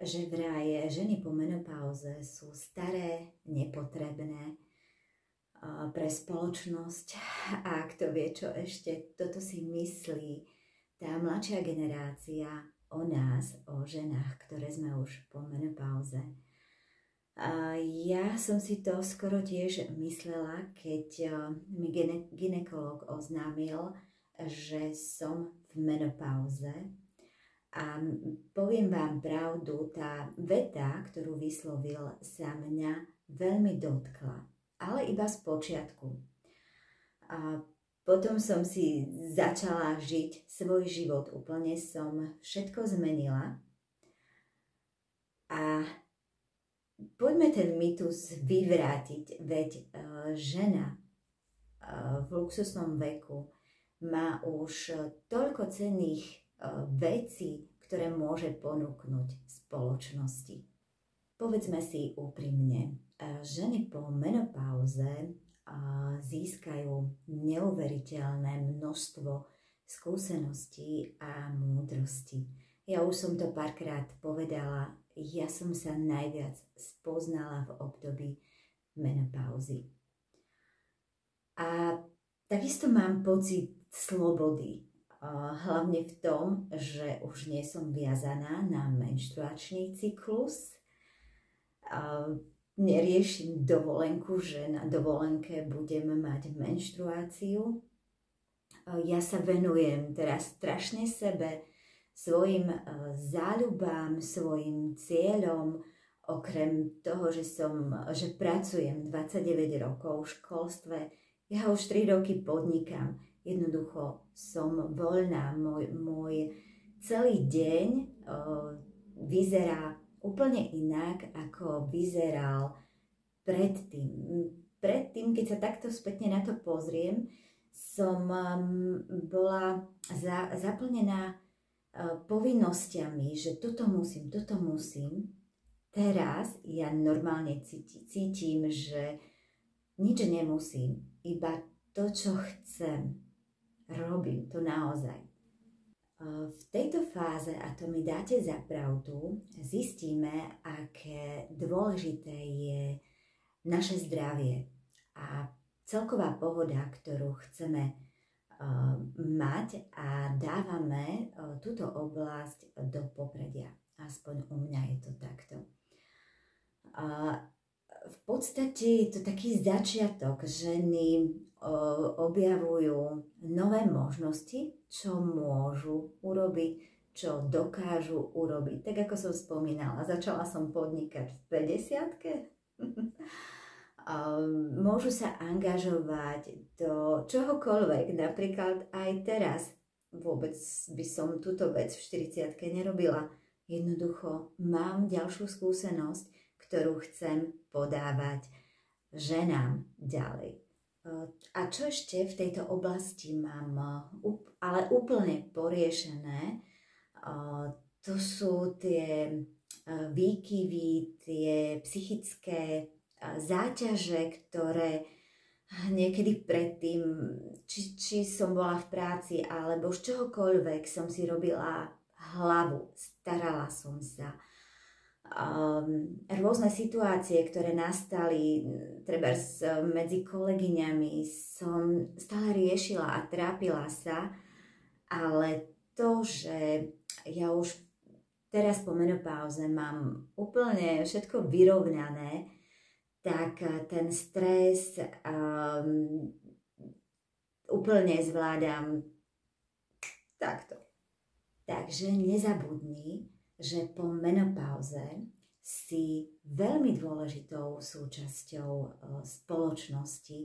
že vraj ženy po menopauze sú staré, nepotrebné pre spoločnosť. A kto vie, čo ešte toto si myslí tá mladšia generácia o nás, o ženách, ktoré sme už po menopauze. Ja som si to skoro tiež myslela, keď mi gynekolog oznámil, že som v menopauze. A poviem vám pravdu, tá veta, ktorú vyslovil, sa mňa veľmi dotkla, ale iba z počiatku. A potom som si začala žiť svoj život, úplne som všetko zmenila. A poďme ten mýtus vyvrátiť, veď žena v luxusnom veku má už toľko cenných vecí, ktoré môže ponúknuť spoločnosti. Povedzme si úprimne, ženy po menopauze získajú neuveriteľné množstvo skúseností a múdrosti. Ja už som to párkrát povedala, ja som sa najviac spoznala v období menopauzy. A takisto mám pocit slobody, hlavne v tom, že už nie som viazaná na menštruačný cyklus. Neriešim dovolenku, že na dovolenke budem mať menštruáciu. Ja sa venujem teraz strašne sebe, svojim záľubám, svojim cieľom, okrem toho, že pracujem 29 rokov v školstve, ja už 3 roky podnikám. Jednoducho som voľná, môj celý deň vyzerá úplne inak, ako vyzeral predtým. Predtým, keď sa takto spätne na to pozriem, som bola zaplnená povinnosťami, že toto musím. Teraz ja normálne cítim, že nič nemusím, iba to, čo chcem. Robím to naozaj. V tejto fáze, a to mi dáte za pravdu, zistíme, aké dôležité je naše zdravie a celková pohoda, ktorú chceme mať, a dávame túto oblasť do popredia. Aspoň u mňa je to takto. V podstate je to taký začiatok, ženy objavujú nové možnosti, čo môžu urobiť, čo dokážu urobiť. Tak ako som spomínala, začala som podnikať v 50-ke. Môžu sa angažovať do čohokoľvek, napríklad aj teraz. Vôbec by som túto vec v 40-ke nerobila. Jednoducho mám ďalšiu skúsenosť, ktorú chcem podávať ženám ďalej. A čo ešte v tejto oblasti mám ale úplne poriešené, to sú tie výkyvy, tie psychické záťaže, ktoré niekedy predtým, či som bola v práci alebo z čohokoľvek, som si robila hlavu, starala som sa. Rôzne situácie, ktoré nastali trebárs medzi kolegyňami, som stále riešila a trápila sa, ale to, že ja už teraz po menopauze mám úplne všetko vyrovnané, tak ten stres úplne zvládam takto. Takže nezabudni, že po menopauze si veľmi dôležitou súčasťou spoločnosti,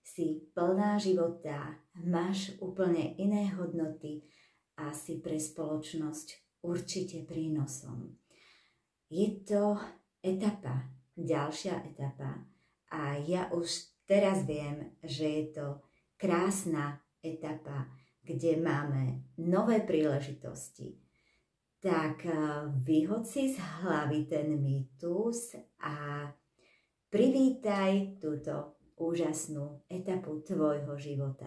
si plná života, máš úplne iné hodnoty a si pre spoločnosť určite prínosom. Je to etapa, ďalšia etapa, a ja už teraz viem, že je to krásna etapa, kde máme nové príležitosti. Tak vyhoď si z hlavy ten mýtus a privítaj túto úžasnú etapu tvojho života.